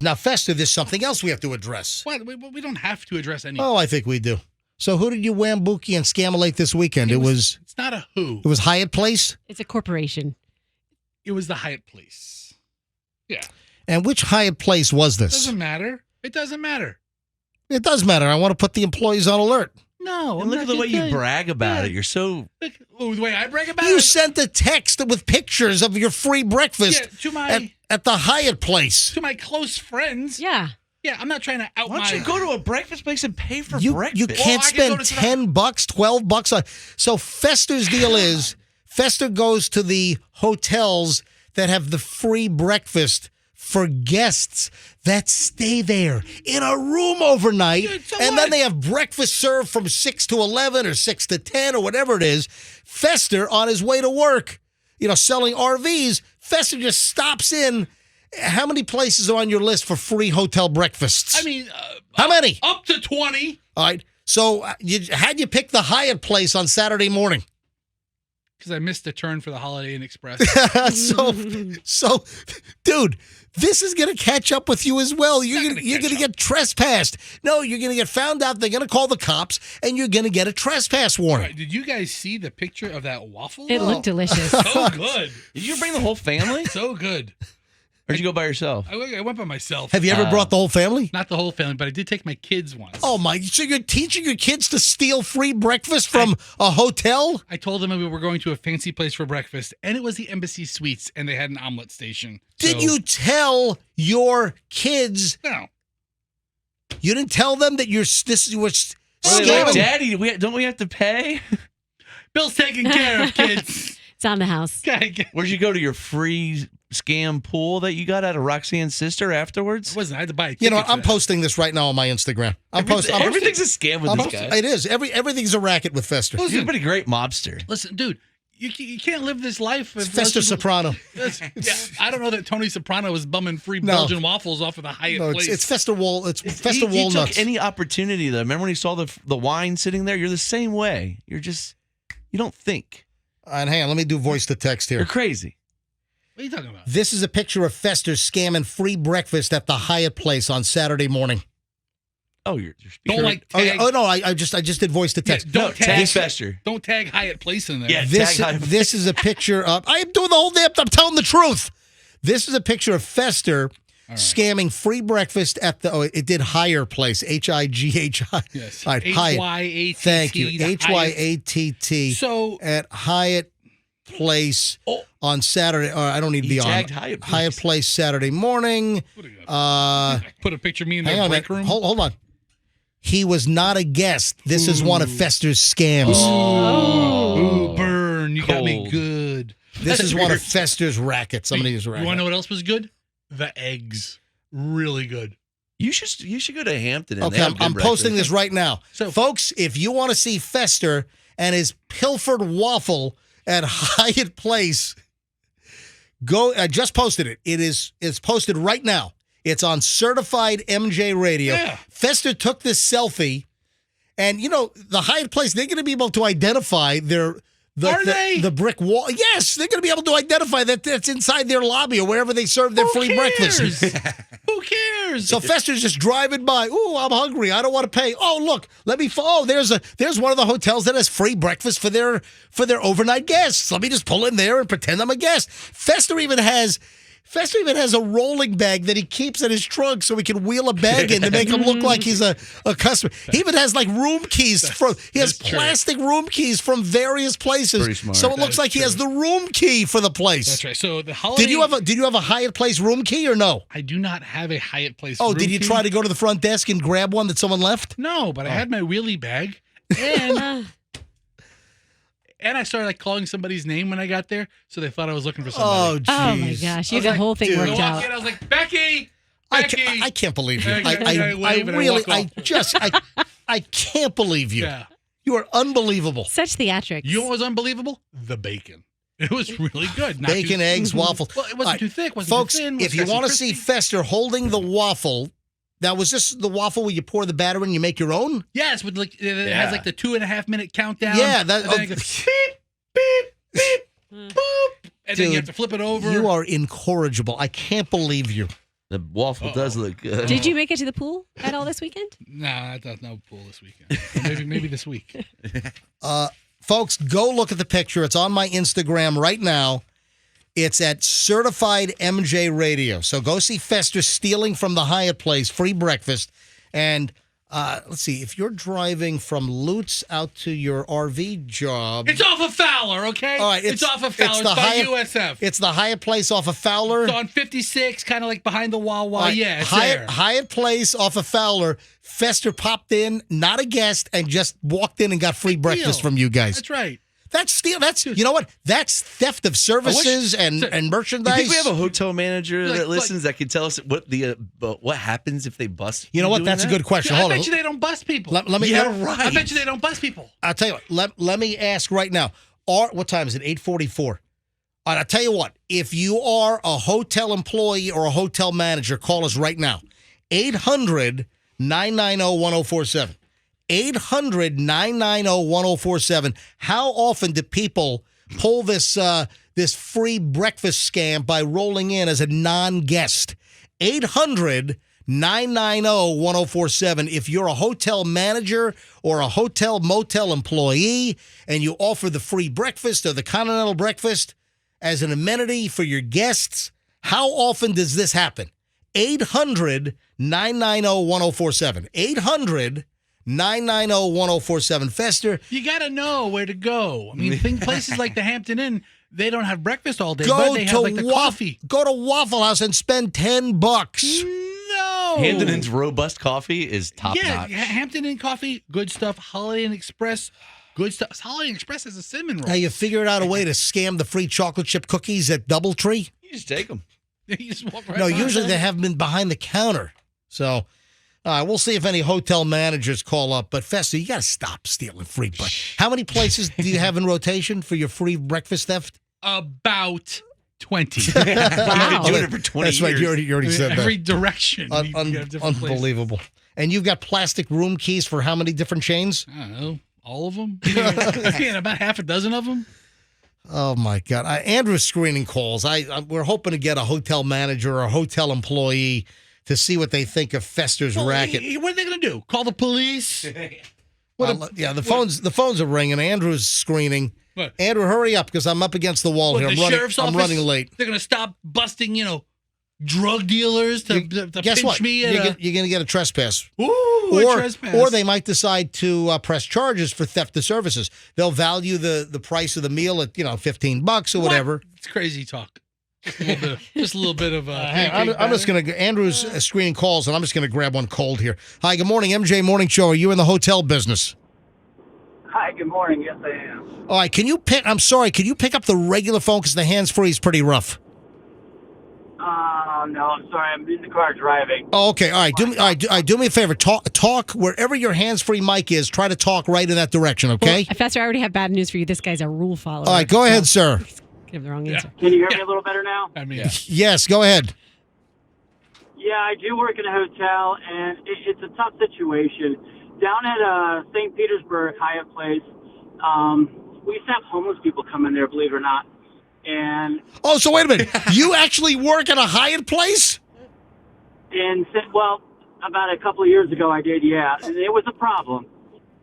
Now, Fester, there's something else we have to address. What? We don't have to address anything. Oh, I think we do. So who did you wambookie and scamalate this weekend? It's not a who. It was Hyatt Place? It's a corporation. It was the Hyatt Place. Yeah. And which Hyatt Place was this? Doesn't matter. It doesn't matter. It does matter. I want to put the employees on alert. No. And look at the way you brag about it. You're so... Look, the way I brag about it? You sent a text with pictures of your free breakfast to my... At the Hyatt Place. To my close friends. Yeah. Yeah, I'm not trying to out Why don't you go to a breakfast place and pay for breakfast? You can't spend $10, $12 on. So Fester's deal is Fester goes to the hotels that have the free breakfast for guests that stay there in a room overnight, and then they have breakfast served from 6 to 11 or 6 to 10 or whatever it is. Fester, on his way to work, selling RVs, Fester just stops in. How many places are on your list for free hotel breakfasts? I mean, how many? Up to 20. All right. So how'd you pick the Hyatt Place on Saturday morning? Because I missed the turn for the Holiday Inn Express. so, dude, this is going to catch up with you as well. You're going to get trespassed. No, you're going to get found out. They're going to call the cops, and you're going to get a trespass warning. Right, did you guys see the picture of that waffle? It looked delicious. So good. Did you bring the whole family? So good. Or did you go by yourself? I went by myself. Have you ever brought the whole family? Not the whole family, but I did take my kids once. Oh, my. So you're teaching your kids to steal free breakfast from a hotel? I told them we were going to a fancy place for breakfast, and it was the Embassy Suites, and they had an omelet station. Did you tell your kids? No. You didn't tell them that this was like, Daddy, don't we have to pay? Bill's taking care of kids. It's on the house. Where'd you go to your free scam pool that you got out of Roxanne's sister afterwards? It wasn't. I had to buy a ticket. I'm posting this right now on my Instagram. Everything's a scam with this guy. It is. Everything's a racket with Fester. He's a pretty great mobster. Listen, dude, you can't live this life. It's Fester Soprano. I don't know that Tony Soprano was bumming free Belgian waffles off of the Hyatt Place. It's Fester Walnuts. He took any opportunity, though. Remember when he saw the wine sitting there? You're the same way. You don't think. And hang on, let me do voice to text here. You're crazy. What are you talking about? This is a picture of Fester scamming free breakfast at the Hyatt Place on Saturday morning. Oh, you're don't tag. Oh no, I just did voice to text. Yeah, don't tag Fester. Don't tag Hyatt Place in there. Yeah, this is a picture of. I am doing the whole damn. I'm telling the truth. This is a picture of Fester scamming free breakfast at the. Oh, it did Higher Place. HIGHI. Yes. All right, HYATT. Thank you. HYATT. So at Hyatt Place on Saturday. I don't need to be on. Hyatt Place Saturday morning. Put a picture of me in the break room. Hold on. He was not a guest. This is one of Fester's scams. Ooh, burn. You got me good. This is one of Fester's rackets. Somebody use a racket. You want to know what else was good? The eggs. Really good. You should go to Hampton. And okay, I'm posting this right now. So, folks, if you want to see Fester and his pilfered waffle at Hyatt Place, go. I just posted it. It's posted right now. It's on Certified MJ Radio. Yeah. Fester took this selfie, and the Hyatt Place. They're going to be able to identify the brick wall. Yes, they're going to be able to identify that's inside their lobby or wherever they serve their free breakfast. Who cares? So Fester's just driving by. Ooh, I'm hungry. I don't want to pay. Oh, look, let me. There's one of the hotels that has free breakfast for their overnight guests. Let me just pull in there and pretend I'm a guest. Fester even has a rolling bag that he keeps in his trunk so he can wheel a bag in to make him look like he's a customer. He even has like room keys he has plastic room keys from various places. Pretty smart. So it looks like he has the room key for the place. That's right. So the holiday. Did you have a Hyatt Place room key or no? I do not have a Hyatt Place. Oh, room did you key. try to go to the front desk and grab one that someone left? No, but I had my wheelie bag and. And I started calling somebody's name when I got there, so they thought I was looking for somebody. Oh my gosh, you had the whole thing worked out. I was like, Becky! I can't believe you. I can't believe you. Yeah. You are unbelievable. Such theatrics. You know what was unbelievable? The bacon. It was really good. Bacon, eggs, waffles. Well, it wasn't too thick. Wasn't folks, too thin. If you want to see Fester holding the waffle, now was this the waffle where you pour the batter in and you make your own? Yes, with it has like the 2.5-minute countdown. Yeah, and then it goes beep, beep, beep, boop. And then you have to flip it over. You are incorrigible. I can't believe you. The waffle does look good. Did you make it to the pool at all this weekend? No, I thought no pool this weekend. Maybe this week. Folks, go look at the picture. It's on my Instagram right now. It's at Certified MJ Radio. So go see Fester stealing from the Hyatt Place, free breakfast. And let's see, if you're driving from Lutz out to your RV job. It's off of Fowler, okay? All right, it's off of Fowler. It's by Hyatt, USF. It's the Hyatt Place off of Fowler. It's on 56, kind of like behind the Wawa. Right, Yeah, it's there. Hyatt Place off of Fowler. Fester popped in, not a guest, and just walked in and got free breakfast from you guys. That's right. That's steal. That's, you know what? That's theft of services and merchandise. You think we have a hotel manager that listens that can tell us what happens if they bust? You know what? That's a good question. Hold I on. bet you they don't bust people. Let me. Right. I bet you they don't bust people. I'll tell you what. Let me ask right now. What time is it? 8:44. All right, I'll tell you what. If you are a hotel employee or a hotel manager, call us right now. 800-990-1047. 800-990-1047. How often do people pull this this free breakfast scam by rolling in as a non-guest? 800-990-1047. If you're a hotel manager or a hotel motel employee and you offer the free breakfast or the continental breakfast as an amenity for your guests, how often does this happen? 800-990-1047. 800-990-1047. Fester. You got to know where to go. I mean, places like the Hampton Inn, they don't have breakfast all day, but they have like the coffee. Go to Waffle House and spend $10. No. Hampton Inn's robust coffee is top notch. Yeah, Hampton Inn coffee, good stuff. Holiday Inn Express, good stuff. Holiday Inn Express has a cinnamon roll. Now you figured out a way to scam the free chocolate chip cookies at Doubletree? You just take them. You just walk right No, by. usually they have been behind the counter. So we'll see if any hotel managers call up. But Fester, you got to stop stealing free breakfast. How many places do you have in rotation for your free breakfast theft? About 20. You've been doing it for 20 That's years. right. You already said that. Every direction. You have different places. Unbelievable. And you've got plastic room keys for how many different chains? I don't know. All of them? Yeah, about half a dozen of them. Oh, my God. Andrew's screening calls. We're hoping to get a hotel manager or a hotel employee to see what they think of Fester's racket. What are they going to do? Call the police? The phones are ringing. Andrew's screening. What? Andrew, hurry up because I'm up against the wall here. I'm running late. They're going to stop busting, drug dealers to Guess pinch what? me. You're going to get a trespass. Ooh, a trespass. Or they might decide to press charges for theft of services. They'll value the price of the meal at $15 or whatever. It's crazy talk. Just a little bit of. I'm just going to. Andrew's screening calls, and I'm just going to grab one cold here. Hi, good morning, MJ Morning Show. Are you in the hotel business? Hi, good morning. Yes, I am. All right, can you pick up the regular phone because the hands-free is pretty rough? No, I'm sorry. I'm in the car driving. Oh, okay. All right. Do me a favor. Talk wherever your hands-free mic is. Try to talk right in that direction, okay? Well, Fester, I already have bad news for you. This guy's a rule follower. All right, go ahead, sir. Give the wrong answer. Can you hear me a little better now? I mean, Yes, go ahead. Yeah, I do work in a hotel, and it's a tough situation. Down at St. Petersburg Hyatt Place, we used to have homeless people come in there, believe it or not. And so wait a minute. You actually work at a Hyatt Place? Well, about a couple of years ago, I did, yeah. And it was a problem.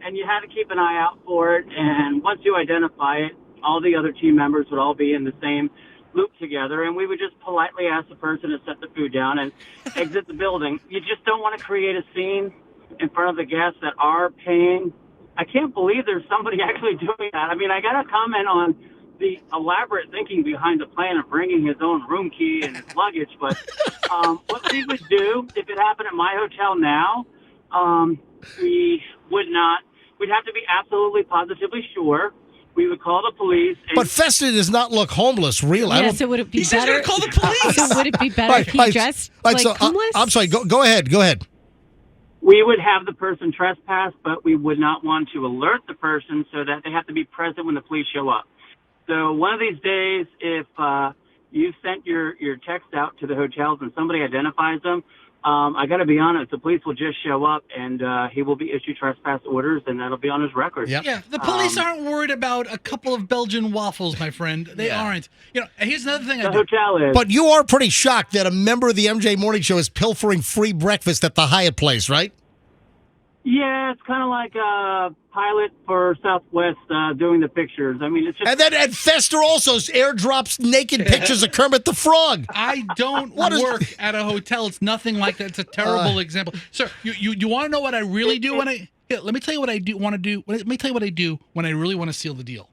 And you had to keep an eye out for it. And once you identify it, all the other team members would all be in the same loop together. And we would just politely ask the person to set the food down and exit the building. You just don't want to create a scene in front of the guests that are paying. I can't believe there's somebody actually doing that. I mean, I got to comment on the elaborate thinking behind the plan of bringing his own room key and his luggage. But what we would do if it happened at my hotel now, we would not. We'd have to be absolutely positively sure. We would call the police. But Fester does not look homeless, really. Yeah, so would it be better? He's going to call the police. So would it be better if he dressed homeless? I'm sorry. Go ahead. Go ahead. We would have the person trespass, but we would not want to alert the person so that they have to be present when the police show up. So one of these days, if you've sent your text out to the hotels and somebody identifies them, I got to be honest, the police will just show up and he will be issued trespass orders, and that'll be on his record. Yep. Yeah, the police aren't worried about a couple of Belgian waffles, my friend. They aren't. You know, here's another thing The I do. hotel is. But you are pretty shocked that a member of the MJ Morning Show is pilfering free breakfast at the Hyatt Place, right? Yeah, it's kind of like a pilot for Southwest doing the pictures. I mean, it's just. And Fester also airdrops naked pictures of Kermit the Frog. I don't work at a hotel. It's nothing like that. It's a terrible example. Sir, you want to know what I really do when I... Here, let me tell you what I do want to do. Let me tell you what I do when I really want to seal the deal.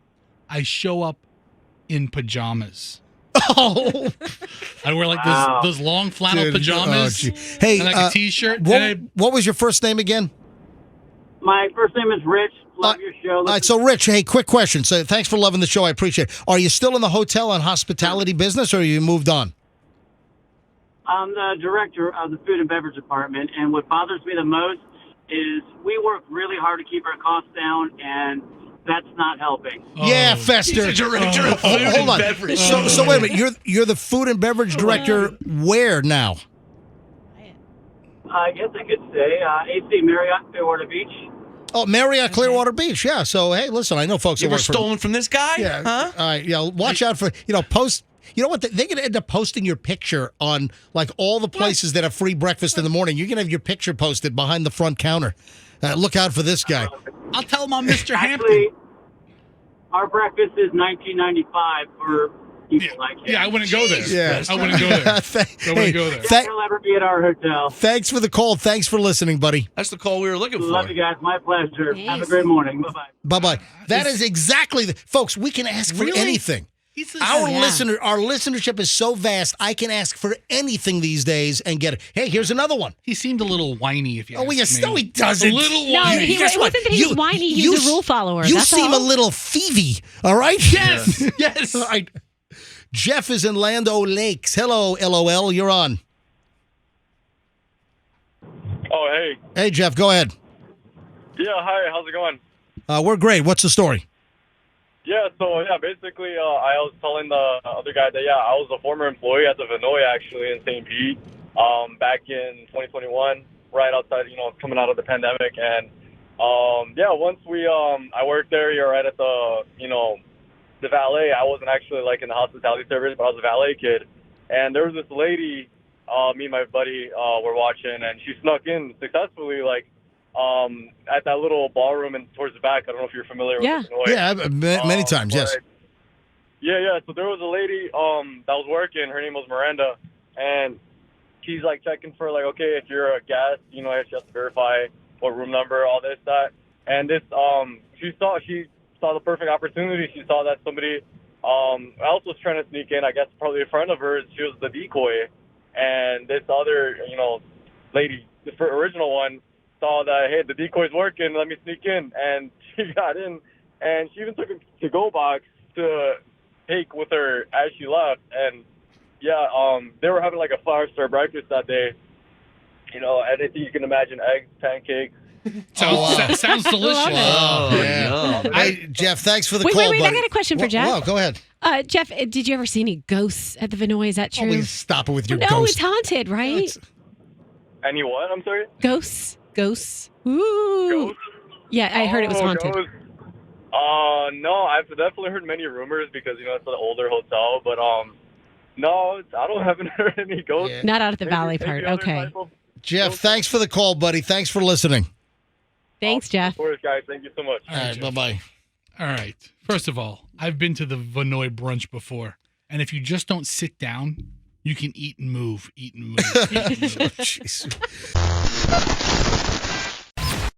I show up in pajamas. Oh, I wear like those long flannel dude. pajamas. Oh, hey, and like a t-shirt. What was your first name again? My first name is Rich. Love your show. All right, so Rich, hey, quick question. So thanks for loving the show. I appreciate it. Are you still in the hotel and hospitality business, or you moved on? I'm the director of the food and beverage department, and what bothers me the most is we work really hard to keep our costs down, and that's not helping. Yeah, Fester. He's the director of food Hold and on. beverage. So wait a minute. You're the food and beverage director where now? I guess I could say AC Marriott, Clearwater Beach. Oh, Marriott Clearwater Beach. Yeah. So hey, listen, I know folks You who were work for. stolen from this guy? Yeah. Huh? All right. Yeah. Watch out for post. You know what? They're going to end up posting your picture on like all the places that have free breakfast in the morning. You're going to have your picture posted behind the front counter. Look out for this guy. I'll tell him I'm Mr. Hampton. Actually, our breakfast is $19.95 for people like him. Yeah, I wouldn't go there. Yeah. I wouldn't go there. I wouldn't go there. He'll never be at our hotel. Thanks for the call. Thanks for listening, buddy. That's the call we were looking for. Love you guys. My pleasure. Thanks. Have a great morning. Bye-bye. Bye-bye. That is exactly folks, we can ask for Really? anything. He's a- Our yeah. our listenership is so vast, I can ask for anything these days and get it. Hey, here's another one. He seemed a little whiny, if you Oh, ask yes, me. no, he doesn't. A little No, whiny. it Guess what? wasn't that he was whiny. He was a rule follower. You That's seem all. a little thievy, all right? Yes, yes. All right. Jeff is in Land O' Lakes. Hello, LOL. You're on. Oh, hey. Hey, Jeff, go ahead. Yeah, hi. How's it going? We're great. What's the story? Yeah, so, basically, I was telling the other guy that, I was a former employee at the Vinoy, actually, in St. Pete, back in 2021, right outside, coming out of the pandemic. And, once I worked there, you're right at the, the valet. I wasn't actually, like, in the hospitality service, but I was a valet kid. And there was this lady, me and my buddy were watching, and she snuck in successfully, like, at that little ballroom and towards the back. I don't know if you're familiar with the Vinoy. Yeah, many times, yes. Yeah. So there was a lady that was working. Her name was Miranda, and she's like checking for like, okay, if you're a guest, she has to verify what room number, all this, that. And this, she saw the perfect opportunity. She saw that somebody else was trying to sneak in. I guess probably a friend of hers. She was the decoy, and this other, lady, the original one, saw that, hey, the decoy's working, let me sneak in. And she got in, and she even took a to-go box to take with her as she left. And, they were having, like, a 5-star breakfast that day. Anything you can imagine, eggs, pancakes. Sounds delicious. Oh, yeah. no. Hey, Jeff, thanks for the Wait, call, wait, buddy. I got a question for Jeff. Wow, go ahead. Jeff, did you ever see any ghosts at the Vinoy? Is that true? Always stop it with your no, ghost. it's haunted, right? Any what? I'm sorry? Ghosts. Ooh. Ghosts? Yeah, I heard it was haunted. Ghosts. No, I've definitely heard many rumors because, it's an older hotel. But, no, haven't heard any ghosts. Yeah. Not out at the valley Maybe part. other Okay. type of Jeff, thanks for the call, buddy. Thanks for listening. Thanks, Jeff. Of course, guys. Thank you so much. All right, bye-bye. All right. First of all, I've been to the Vinoy brunch before, and if you just don't sit down, you can eat and move, eat and move, eat and move. Jeez.